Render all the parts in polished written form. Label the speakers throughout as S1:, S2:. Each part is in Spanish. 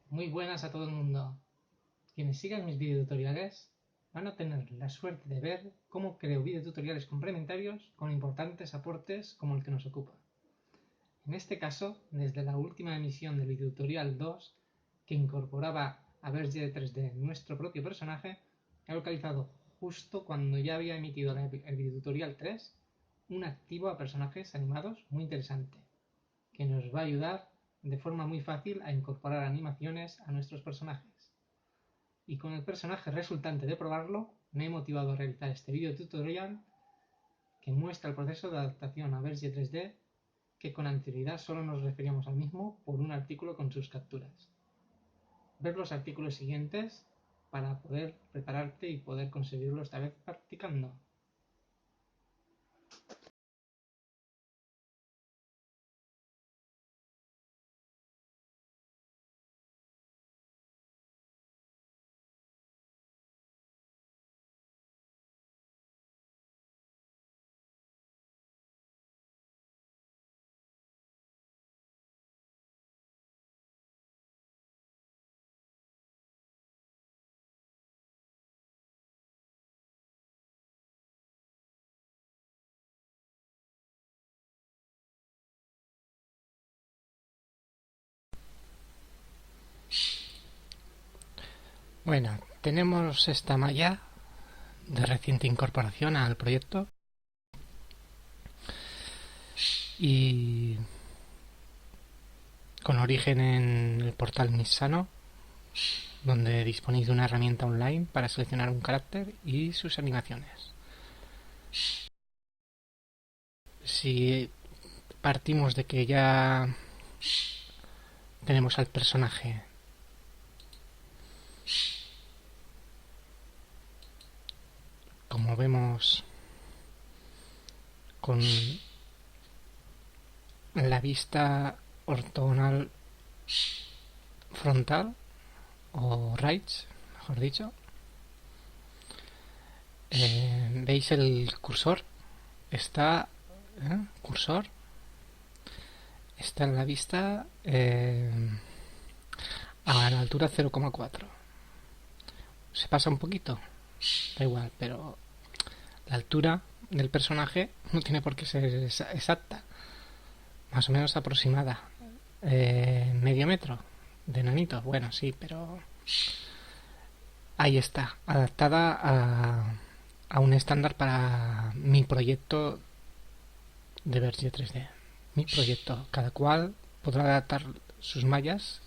S1: Muy buenas a todo el mundo. Quienes sigan mis videotutoriales van a tener la suerte de ver cómo creo videotutoriales complementarios con importantes aportes como el que nos ocupa. En este caso, desde la última emisión del videotutorial 2, que incorporaba a Verge 3D nuestro propio personaje, he localizado justo cuando ya había emitido el videotutorial 3 un activo a personajes animados muy interesante, que nos va a ayudar de forma muy fácil a incorporar animaciones a nuestros personajes. Y con el personaje resultante de probarlo, me he motivado a realizar este video tutorial que muestra el proceso de adaptación a Verge 3D, que con anterioridad solo nos referíamos al mismo por un artículo con sus capturas. Ver los artículos siguientes para poder prepararte y poder conseguirlo esta vez practicando.
S2: Bueno, tenemos esta malla de reciente incorporación al proyecto y con origen en el portal Missano, donde disponéis de una herramienta online para seleccionar un carácter y sus animaciones. Si partimos de que ya tenemos al personaje como vemos con la vista ortogonal frontal o right, mejor dicho, veis el cursor está está en la vista a la altura 0,4. Se pasa un poquito, da igual, pero la altura del personaje no tiene por qué ser exacta, más o menos aproximada. Medio metro de nanito, bueno, sí, pero ahí está, adaptada a un estándar para mi proyecto de Verge 3D. Mi proyecto, cada cual podrá adaptar sus mallas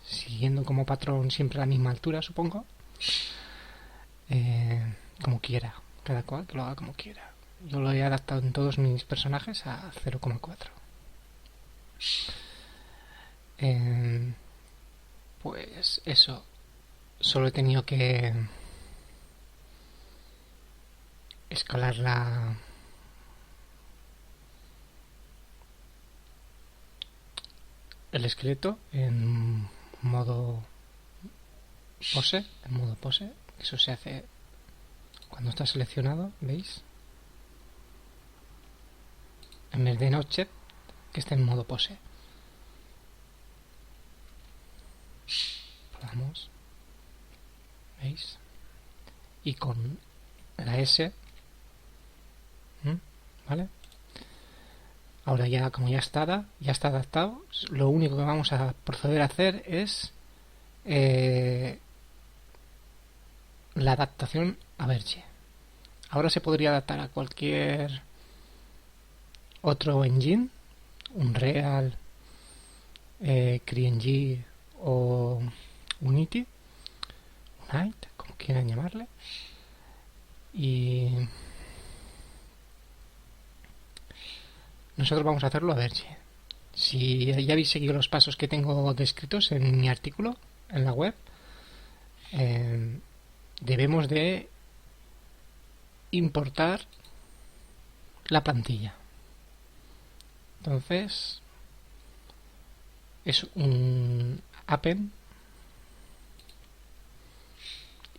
S2: siguiendo como patrón siempre la misma altura, supongo, como quiera, cada cual que lo haga como quiera. Yo lo he adaptado en todos mis personajes a 0,4. Pues eso, solo he tenido que escalar el esqueleto en modo pose, eso se hace cuando está seleccionado, ¿veis? En vez de en object, que está en modo pose. Probamos, ¿veis? Y con la S, ¿vale? Ahora ya, como ya está adaptado, lo único que vamos a proceder a hacer es la adaptación a Verge. Ahora se podría adaptar a cualquier otro engine, Unreal, CryEngine o Unity, Unite, como quieran llamarle, y nosotros vamos a hacerlo a Verge. Si ya habéis seguido los pasos que tengo descritos en mi artículo en la web, debemos de importar la plantilla. Entonces es un Appen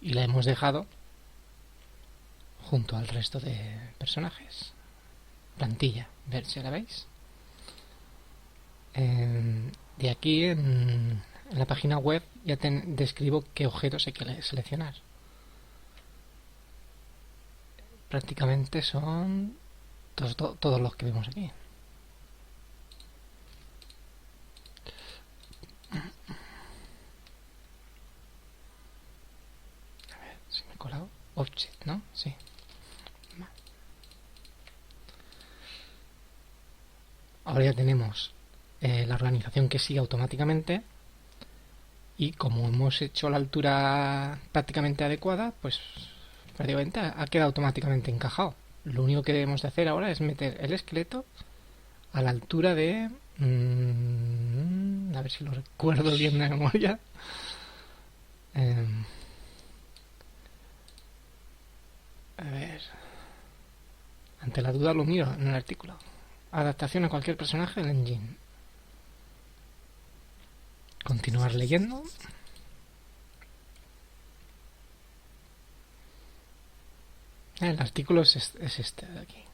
S2: y la hemos dejado junto al resto de personajes. Plantilla, ver si la veis. De aquí en la página web ya describo qué objetos hay que seleccionar. Prácticamente son todos los que vemos aquí. A ver si me he colado. Object, ¿no? Sí. Ahora ya tenemos la organización que sigue automáticamente, y como hemos hecho la altura prácticamente adecuada, pues prácticamente ha quedado automáticamente encajado. Lo único que debemos de hacer ahora es meter el esqueleto a la altura de... a ver si lo recuerdo bien de memoria. A ver... Ante la duda lo miro en el artículo. Adaptación a cualquier personaje del engine. Continuar leyendo. El artículo es este de aquí.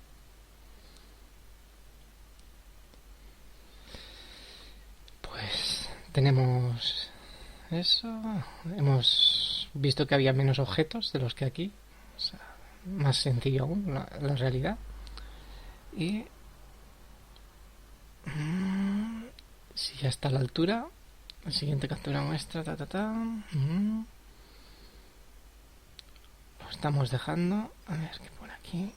S2: Pues tenemos eso. Hemos visto que había menos objetos de los que aquí. O sea, más sencillo aún la realidad. Y si ya está a la altura, la siguiente captura muestra lo estamos dejando. A ver qué pone aquí.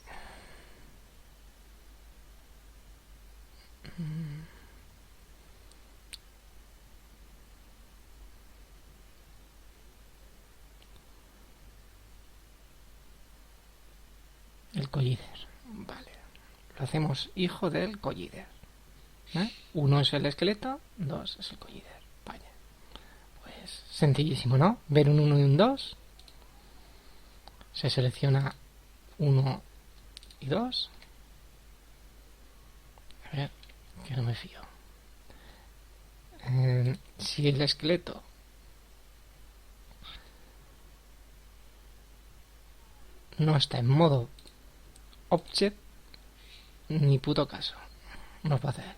S2: El collider. Vale. Lo hacemos hijo del collider. Uno es el esqueleto, 2 es el collider. Vaya. Pues sencillísimo, ¿no? Ver un 1 y un 2. Se selecciona 1 y 2. A ver, que no me fío. Si el esqueleto no está en modo object, ni puto caso, no va a hacer.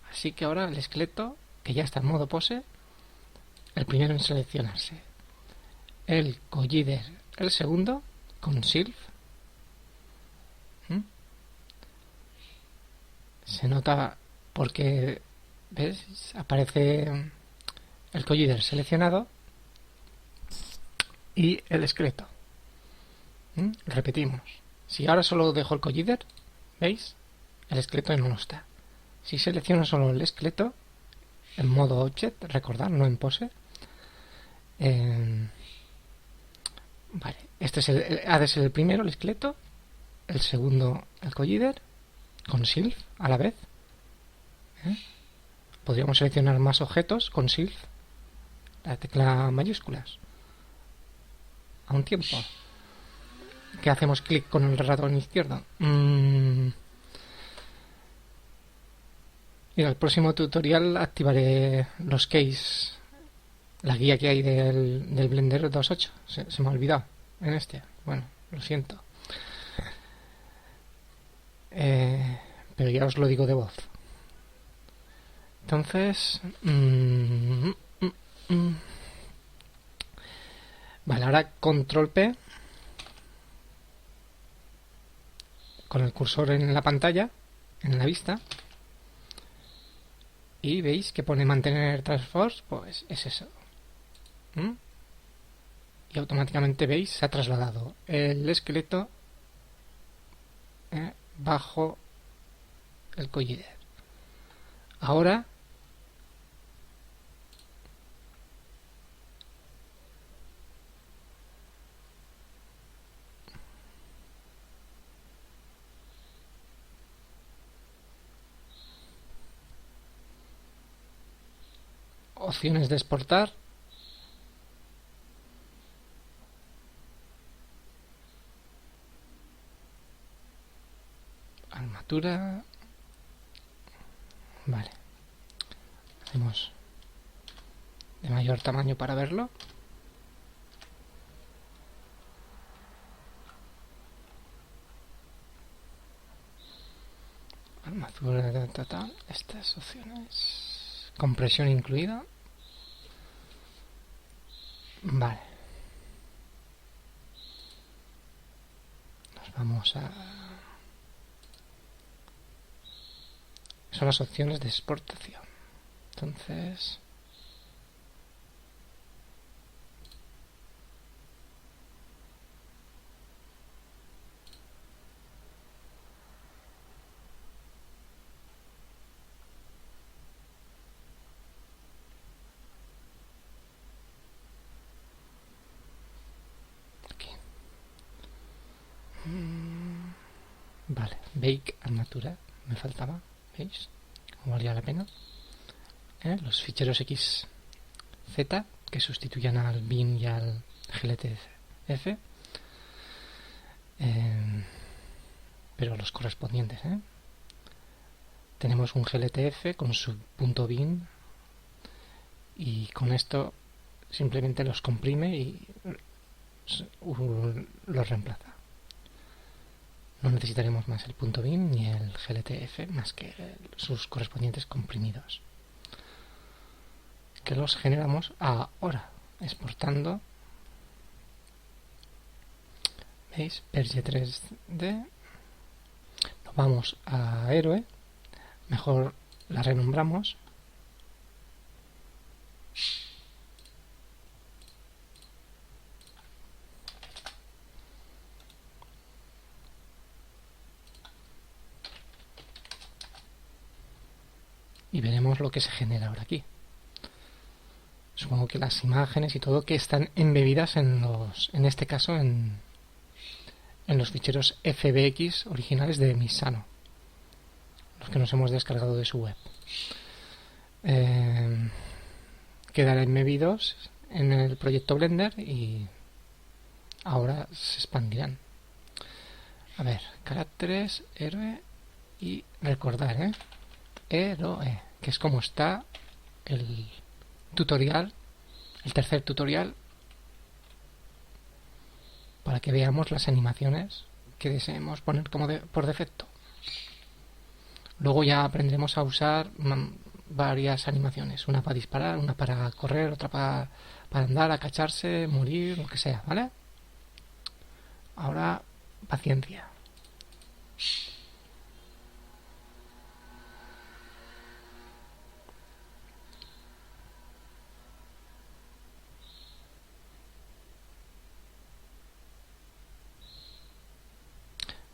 S2: Así que ahora el esqueleto, que ya está en modo pose, el primero en seleccionarse. El collider, el segundo, con Silph. Se nota porque, ¿ves? Aparece el collider seleccionado y el esqueleto. Repetimos. Si ahora solo dejo el collider, ¿veis? El esqueleto no está. Si selecciono solo el esqueleto, en modo object, recordad, no en pose. Vale, este ha de ser el primero, el esqueleto. El segundo, el collider, con Silph a la vez. Podríamos seleccionar más objetos con Silph, la tecla mayúsculas, a un tiempo. Que hacemos clic con el ratón izquierdo. Y en el próximo tutorial activaré los keys, la guía que hay del Blender 2.8. Se me ha olvidado en este. Bueno, lo siento. Pero ya os lo digo de voz. Entonces... Vale, ahora control P. Con el cursor en la pantalla, en la vista. Y veis que pone mantener transforce, pues es eso. Y automáticamente veis, se ha trasladado el esqueleto bajo el collider. Ahora opciones de exportar. Armatura. Vale. Hacemos de mayor tamaño para verlo. Armadura de total, estas opciones, compresión incluida. Vale, nos vamos a... son las opciones de exportación. Entonces, aquí. Vale, Bake Armatura, me faltaba, ¿veis? Como valía la pena. Los ficheros XZ que sustituyan al bin y al gltf, pero los correspondientes. Tenemos un gltf con su punto bin y con esto simplemente los comprime y los reemplaza. No necesitaremos más el punto bin ni el gltf más que sus correspondientes comprimidos, que los generamos ahora exportando. ¿Veis? Verge 3D. Nos vamos a héroe. Mejor la renombramos. Y veremos lo que se genera ahora aquí. Supongo que las imágenes y todo que están embebidas en este caso en los ficheros FBX originales de Misano, los que nos hemos descargado de su web. Quedarán embebidos en el proyecto Blender y ahora se expandirán. A ver, caracteres, héroe y recordar, héroe, que es como está el tutorial, el tercer tutorial, para que veamos las animaciones que deseemos poner como por defecto. Luego ya aprenderemos a usar varias animaciones, una para disparar, una para correr, otra para andar, agacharse, morir, lo que sea, ¿vale? Ahora, paciencia.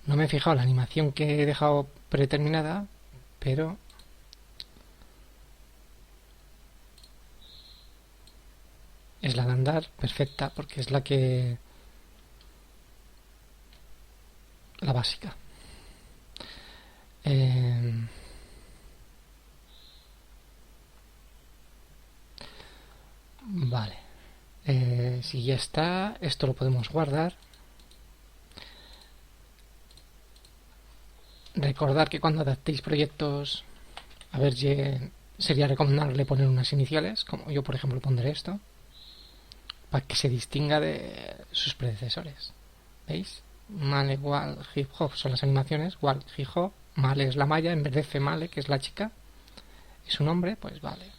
S2: No me he fijado la animación que he dejado predeterminada, pero es la de andar, perfecta, porque es la básica. Vale. Si ya está, esto lo podemos guardar. Recordar que cuando adaptéis proyectos a Verge sería recomendable poner unas iniciales, como yo por ejemplo pondré esto, para que se distinga de sus predecesores. ¿Veis? Male, Wal, Hip Hop son las animaciones, Wal, Hip Hop, Male es la malla, en vez de Female, que es la chica, es su nombre, pues vale.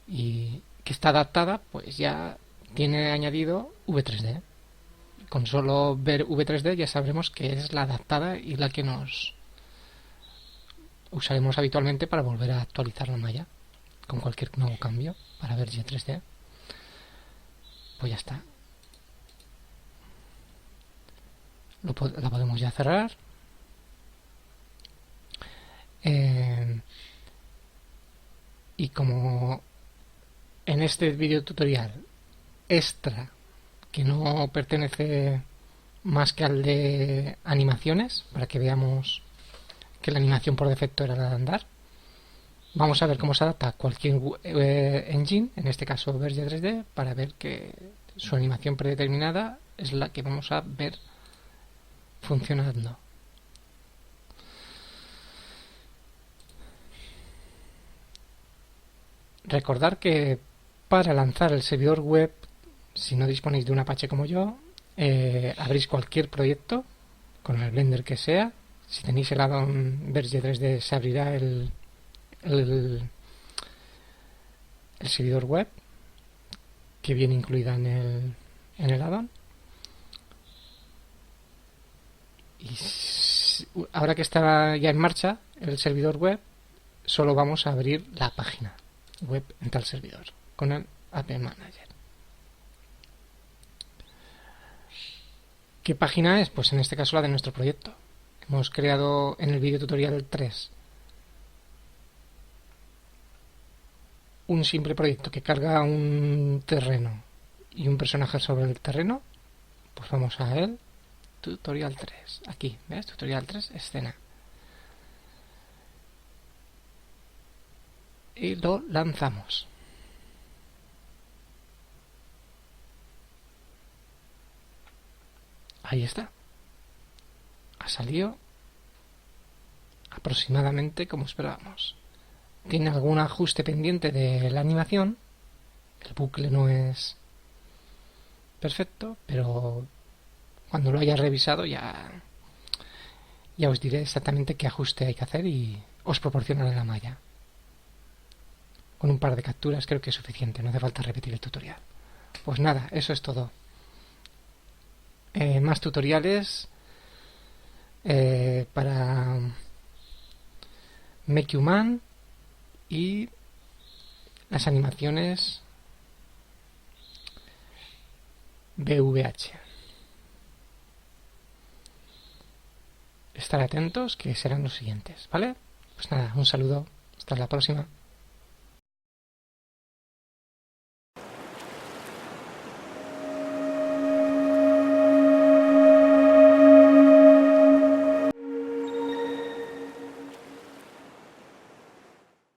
S2: Y que está adaptada, pues ya tiene añadido V3D. Con solo ver V3D ya sabremos que es la adaptada y la que nos usaremos habitualmente para volver a actualizar la malla con cualquier nuevo cambio para ver G3D. Pues ya está. La podemos ya cerrar. Y como en este video tutorial extra, que no pertenece más que al de animaciones, para que veamos que la animación por defecto era la de andar, vamos a ver cómo se adapta a cualquier engine, en este caso Verge 3D, para ver que su animación predeterminada es la que vamos a ver funcionando. Recordar que para lanzar el servidor web, si no disponéis de un Apache como yo, abrís cualquier proyecto con el Blender que sea. Si tenéis el add-on Verge 3D, se abrirá el servidor web que viene incluida en el add-on. Y ahora que está ya en marcha el servidor web, solo vamos a abrir la página web en tal servidor con el App Manager. ¿Qué página es? Pues en este caso la de nuestro proyecto. Hemos creado en el vídeo tutorial 3 un simple proyecto que carga un terreno y un personaje sobre el terreno. Pues vamos a él, tutorial 3, aquí, ¿ves? Tutorial 3, escena. Y lo lanzamos. Ahí está. Ha salido aproximadamente como esperábamos. Tiene algún ajuste pendiente de la animación. El bucle no es perfecto, pero cuando lo haya revisado ya os diré exactamente qué ajuste hay que hacer y os proporcionaré la malla. Con un par de capturas creo que es suficiente, no hace falta repetir el tutorial. Pues nada, eso es todo. Más tutoriales para Make Human y las animaciones VVH. Estar atentos, que serán los siguientes, ¿vale? Pues nada, un saludo, hasta la próxima.